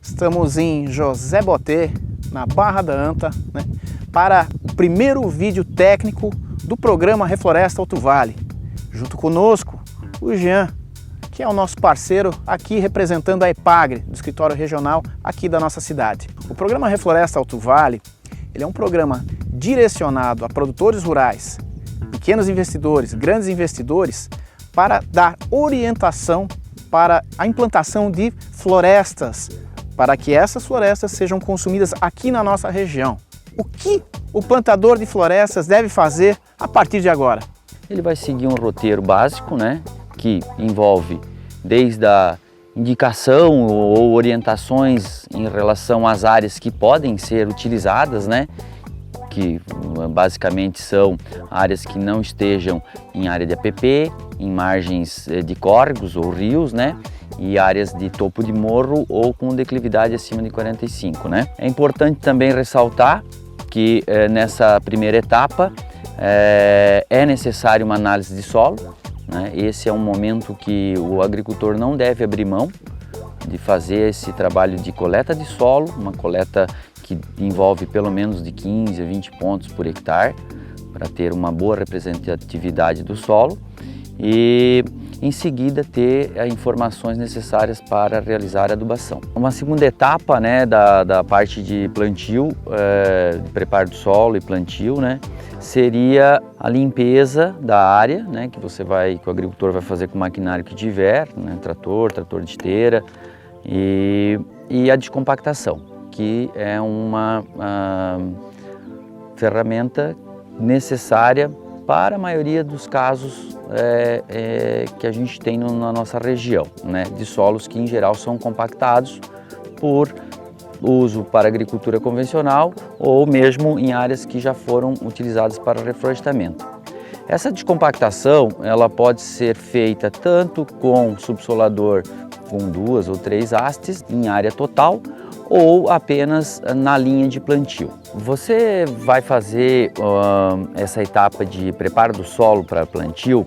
Estamos em José Botê, na Barra da Anta, né, para o primeiro vídeo técnico do programa Refloresta Alto Vale. Junto conosco, o Jean, que é o nosso parceiro aqui representando a EPAGRE, do escritório regional aqui da nossa cidade. O programa Refloresta Alto Vale, ele é um programa direcionado a produtores rurais, pequenos investidores, grandes investidores, para dar orientação para a implantação de florestas, para que essas florestas sejam consumidas aqui na nossa região. O que o plantador de florestas deve fazer a partir de agora? Ele vai seguir um roteiro básico, né, que envolve desde a indicação ou orientações em relação às áreas que podem ser utilizadas, né, que basicamente são áreas que não estejam em área de APP, em margens de córregos ou rios, né, e áreas de topo de morro ou com declividade acima de 45, né. É importante também ressaltar que nessa primeira etapa é necessário uma análise de solo, né. Esse é um momento que o agricultor não deve abrir mão de fazer esse trabalho de coleta de solo, uma coleta que envolve pelo menos de 15 a 20 pontos por hectare, para ter uma boa representatividade do solo e em seguida ter as informações necessárias para realizar a adubação. Uma segunda etapa, né, da parte de plantio, de preparo do solo e plantio, né, seria a limpeza da área, né, que o agricultor vai fazer com o maquinário que tiver, né, trator de esteira, e a descompactação, que é uma ferramenta necessária para a maioria dos casos que a gente tem na nossa região, né, de solos que em geral são compactados por uso para agricultura convencional ou mesmo em áreas que já foram utilizadas para reflorestamento. Essa descompactação ela pode ser feita tanto com subsolador com 2 ou 3 hastes em área total ou apenas na linha de plantio. Você vai fazer essa etapa de preparo do solo para plantio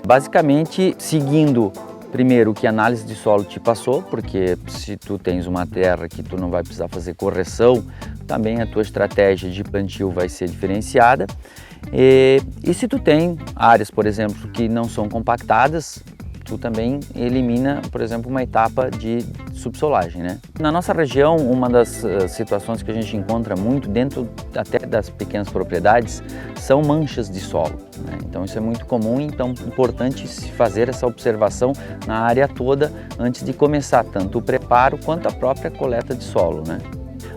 basicamente seguindo primeiro o que a análise de solo te passou, porque se tu tens uma terra que tu não vai precisar fazer correção, também a tua estratégia de plantio vai ser diferenciada. E se tu tem áreas, por exemplo, que não são compactadas, tu também elimina, por exemplo, uma etapa de subsolagem, né? Na nossa região, uma das situações que a gente encontra muito dentro até das pequenas propriedades são manchas de solo, né? Então isso é muito comum, então é importante se fazer essa observação na área toda antes de começar tanto o preparo quanto a própria coleta de solo, né?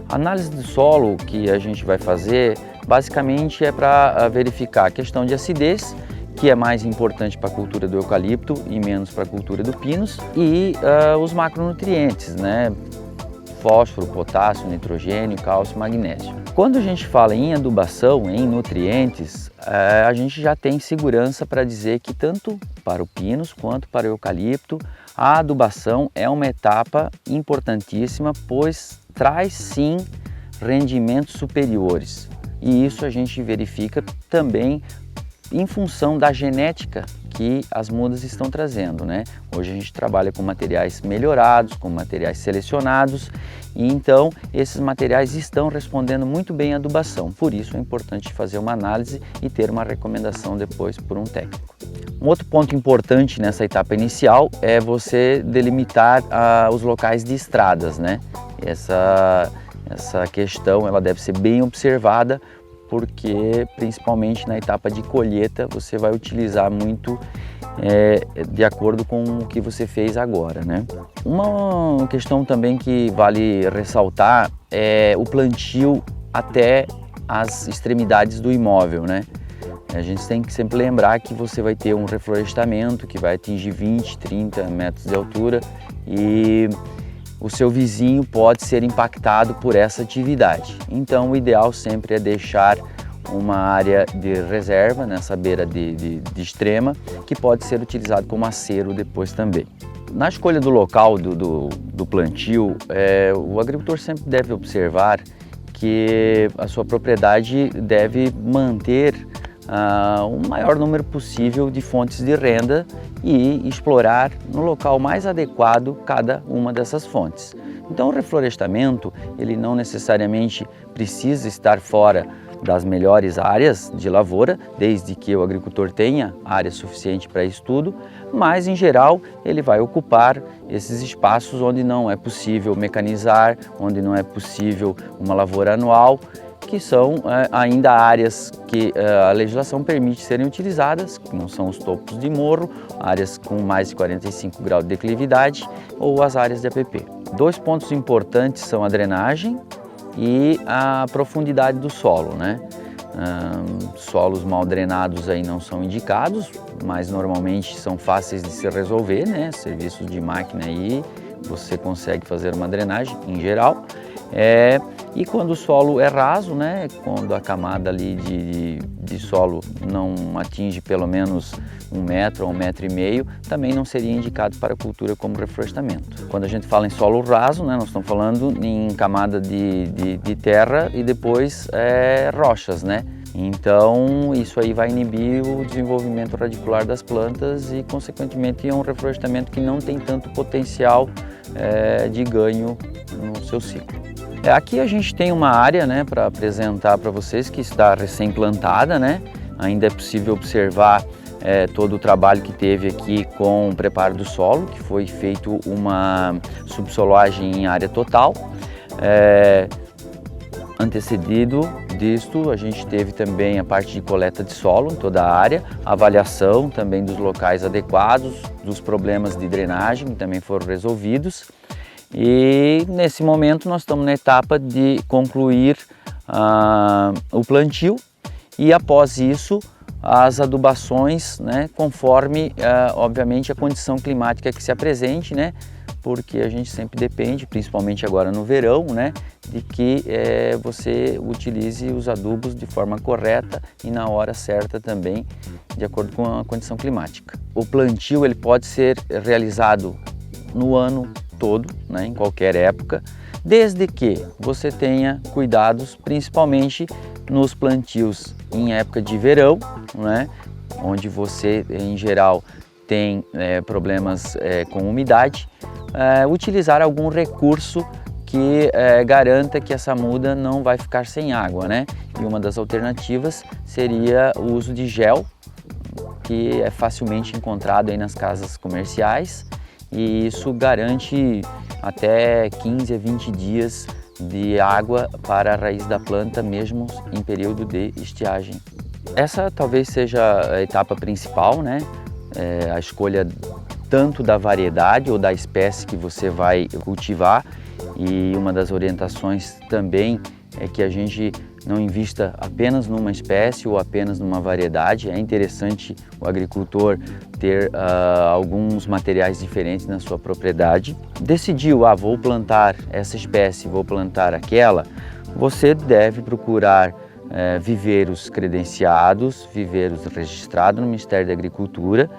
A análise de solo que a gente vai fazer basicamente é para verificar a questão de acidez, que é mais importante para a cultura do eucalipto e menos para a cultura do pinus, e os macronutrientes, né? Fósforo, potássio, nitrogênio, cálcio, magnésio. Quando a gente fala em adubação, em nutrientes, a gente já tem segurança para dizer que tanto para o pinus quanto para o eucalipto, a adubação é uma etapa importantíssima, pois traz sim rendimentos superiores. E isso a gente verifica também em função da genética que as mudas estão trazendo, né? Hoje a gente trabalha com materiais melhorados, com materiais selecionados, e então esses materiais estão respondendo muito bem à adubação. Por isso é importante fazer uma análise e ter uma recomendação depois por um técnico. Um outro ponto importante nessa etapa inicial é você delimitar os locais de estradas, né? Essa questão ela deve ser bem observada, porque principalmente na etapa de colheita você vai utilizar muito de acordo com o que você fez agora, né? Uma questão também que vale ressaltar é o plantio até as extremidades do imóvel, né? A gente tem que sempre lembrar que você vai ter um reflorestamento que vai atingir 20, 30 metros de altura e o seu vizinho pode ser impactado por essa atividade. Então o ideal sempre é deixar uma área de reserva nessa beira de extrema, que pode ser utilizado como acero depois também. Na escolha do local do plantio, o agricultor sempre deve observar que a sua propriedade deve manter o maior número possível de fontes de renda e explorar no local mais adequado cada uma dessas fontes. Então o reflorestamento, ele não necessariamente precisa estar fora das melhores áreas de lavoura, desde que o agricultor tenha área suficiente para isso tudo, mas em geral ele vai ocupar esses espaços onde não é possível mecanizar, onde não é possível uma lavoura anual, que são ainda áreas que a legislação permite serem utilizadas, que não são os topos de morro, áreas com mais de 45 graus de declividade ou as áreas de APP. Dois pontos importantes são a drenagem e a profundidade do solo, né? Solos mal drenados aí não são indicados, mas normalmente são fáceis de se resolver, né? Serviços de máquina aí você consegue fazer uma drenagem em geral. E quando o solo é raso, né? Quando a camada ali de solo não atinge pelo menos 1 metro ou 1,5 metros, também não seria indicado para a cultura como reflorestamento. Quando a gente fala em solo raso, né, nós estamos falando em camada de terra e depois rochas, né? Então isso aí vai inibir o desenvolvimento radicular das plantas e consequentemente é um reflorestamento que não tem tanto potencial de ganho no seu ciclo. Aqui a gente tem uma área, né, para apresentar para vocês que está recém-plantada, né? Ainda é possível observar todo o trabalho que teve aqui com o preparo do solo, que foi feito uma subsolagem em área total. Antecedido disto, a gente teve também a parte de coleta de solo em toda a área, avaliação também dos locais adequados, dos problemas de drenagem que também foram resolvidos. E nesse momento nós estamos na etapa de concluir o plantio e após isso as adubações, né, conforme obviamente a condição climática que se apresente, né, porque a gente sempre depende, principalmente agora no verão, né, de que você utilize os adubos de forma correta e na hora certa também, de acordo com a condição climática. O plantio ele pode ser realizado no ano todo, né, em qualquer época, desde que você tenha cuidados, principalmente nos plantios em época de verão, né, onde você em geral tem problemas com umidade, utilizar algum recurso que garanta que essa muda não vai ficar sem água, né? E uma das alternativas seria o uso de gel, que é facilmente encontrado aí nas casas comerciais, e isso garante até 15 a 20 dias de água para a raiz da planta, mesmo em período de estiagem. Essa talvez seja a etapa principal, né? A escolha tanto da variedade ou da espécie que você vai cultivar, e uma das orientações também é que a gente não invista apenas numa espécie ou apenas numa variedade. É interessante o agricultor ter alguns materiais diferentes na sua propriedade. Decidiu, vou plantar essa espécie, vou plantar aquela, você deve procurar viveiros credenciados, viveiros registrados no Ministério da Agricultura,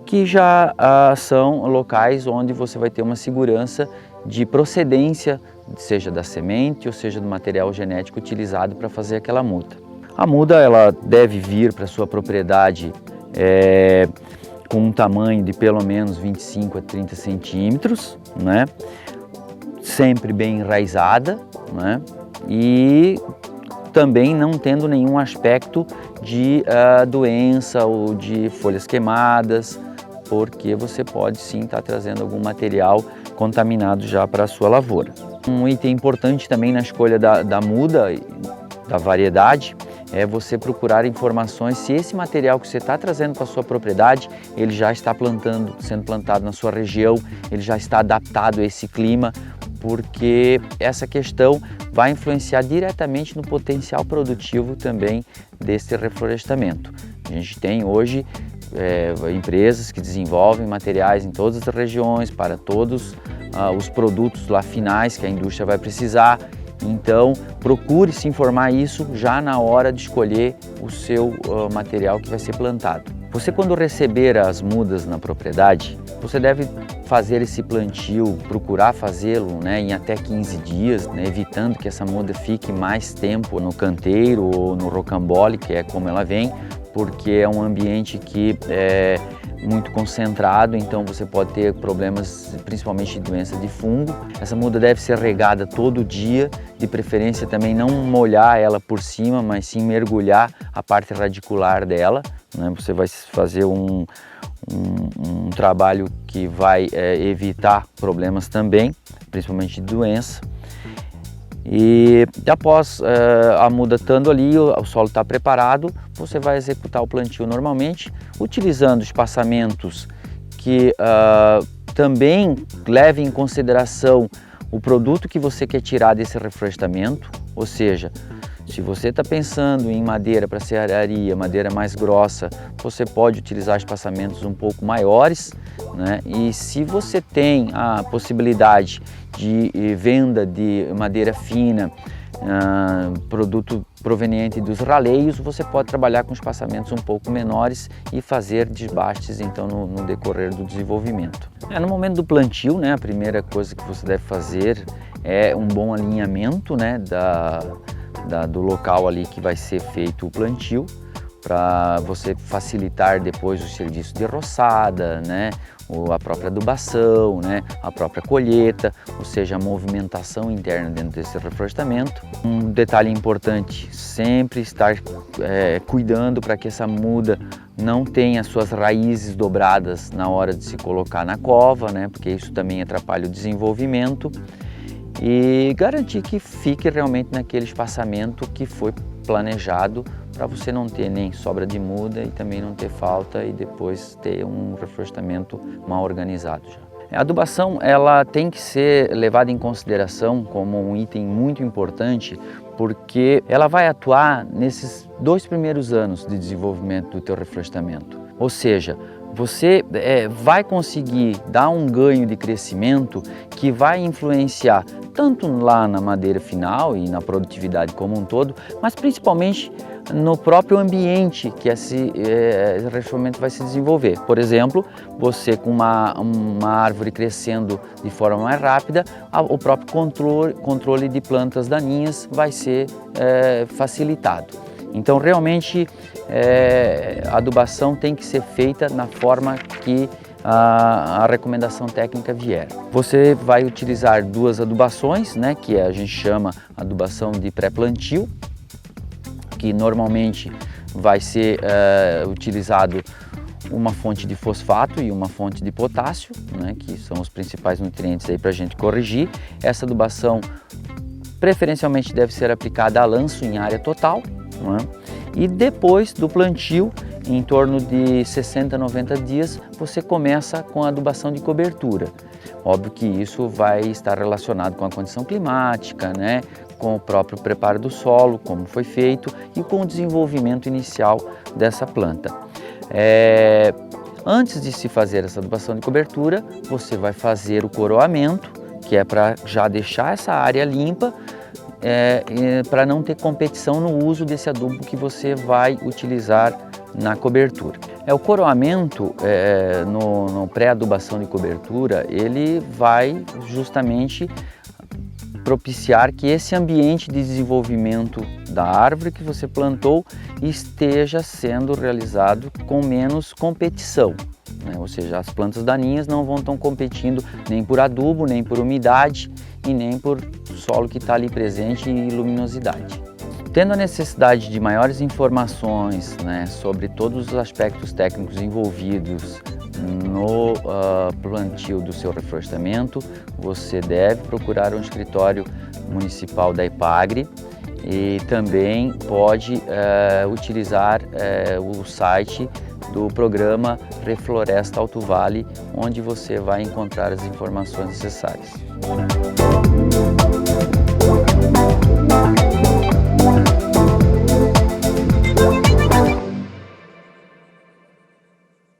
que já são locais onde você vai ter uma segurança de procedência, seja da semente ou seja do material genético utilizado para fazer aquela muda. A muda ela deve vir para sua propriedade com um tamanho de pelo menos 25 a 30 centímetros, né? Sempre bem enraizada, né? E também não tendo nenhum aspecto de doença ou de folhas queimadas, porque você pode sim estar trazendo algum material contaminado já para a sua lavoura. Um item importante também na escolha da muda, da variedade, é você procurar informações se esse material que você está trazendo para a sua propriedade, ele já está sendo plantado na sua região, ele já está adaptado a esse clima, porque essa questão vai influenciar diretamente no potencial produtivo também desse reflorestamento. A gente tem hoje empresas que desenvolvem materiais em todas as regiões, para todos os produtos lá finais que a indústria vai precisar. Então, procure se informar isso já na hora de escolher o seu material que vai ser plantado. Você, quando receber as mudas na propriedade, você deve fazer esse plantio, procurar fazê-lo, né, em até 15 dias, né, evitando que essa muda fique mais tempo no canteiro ou no rocambole, que é como ela vem, porque é um ambiente que é muito concentrado, então você pode ter problemas, principalmente de doença de fungo. Essa muda deve ser regada todo dia, de preferência também não molhar ela por cima, mas sim mergulhar a parte radicular dela, né? Você vai fazer um trabalho que vai evitar problemas também, principalmente de doença. E após a muda estando ali, o solo está preparado, você vai executar o plantio normalmente, utilizando espaçamentos que também levem em consideração o produto que você quer tirar desse reflorestamento, ou seja, se você está pensando em madeira para serraria, madeira mais grossa, você pode utilizar espaçamentos um pouco maiores, né? E se você tem a possibilidade de venda de madeira fina, produto proveniente dos raleios, você pode trabalhar com espaçamentos um pouco menores e fazer desbastes então no decorrer do desenvolvimento. No momento do plantio, né, a primeira coisa que você deve fazer é um bom alinhamento, né, do local ali que vai ser feito o plantio, para você facilitar depois o serviço de roçada, né, a própria adubação, né, a própria colheita, ou seja, a movimentação interna dentro desse reflorestamento. Um detalhe importante, sempre estar cuidando para que essa muda não tenha suas raízes dobradas na hora de se colocar na cova, né, porque isso também atrapalha o desenvolvimento, e garantir que fique realmente naquele espaçamento que foi planejado, para você não ter nem sobra de muda e também não ter falta e depois ter um reflorestamento mal organizado já. A adubação ela tem que ser levada em consideração como um item muito importante, porque ela vai atuar nesses 2 primeiros anos de desenvolvimento do teu reflorestamento. Ou seja, você vai conseguir dar um ganho de crescimento que vai influenciar tanto lá na madeira final e na produtividade como um todo, mas principalmente no próprio ambiente que esse reflorestamento vai se desenvolver. Por exemplo, você com uma árvore crescendo de forma mais rápida, o próprio controle de plantas daninhas vai ser facilitado. Então realmente a adubação tem que ser feita na forma que a recomendação técnica vier. Você vai utilizar 2 adubações, né, que a gente chama adubação de pré-plantio, que normalmente vai ser utilizado uma fonte de fosfato e uma fonte de potássio, né, que são os principais nutrientes aí para a gente corrigir. Essa adubação preferencialmente deve ser aplicada a lanço em área total, né? E depois do plantio, em torno de 60 a 90 dias, você começa com a adubação de cobertura. Óbvio que isso vai estar relacionado com a condição climática, né, com o próprio preparo do solo, como foi feito, e com o desenvolvimento inicial dessa planta. Antes de se fazer essa adubação de cobertura, você vai fazer o coroamento, que é para já deixar essa área limpa, para não ter competição no uso desse adubo que você vai utilizar na cobertura. O coroamento, no pré-adubação de cobertura, ele vai justamente propiciar que esse ambiente de desenvolvimento da árvore que você plantou esteja sendo realizado com menos competição, né? Ou seja, as plantas daninhas não vão estar competindo nem por adubo, nem por umidade e nem por solo que está ali presente e luminosidade. Tendo a necessidade de maiores informações, né, sobre todos os aspectos técnicos envolvidos no plantio do seu reflorestamento, você deve procurar um escritório municipal da Epagre e também pode utilizar o site do programa Refloresta Alto Vale, onde você vai encontrar as informações necessárias.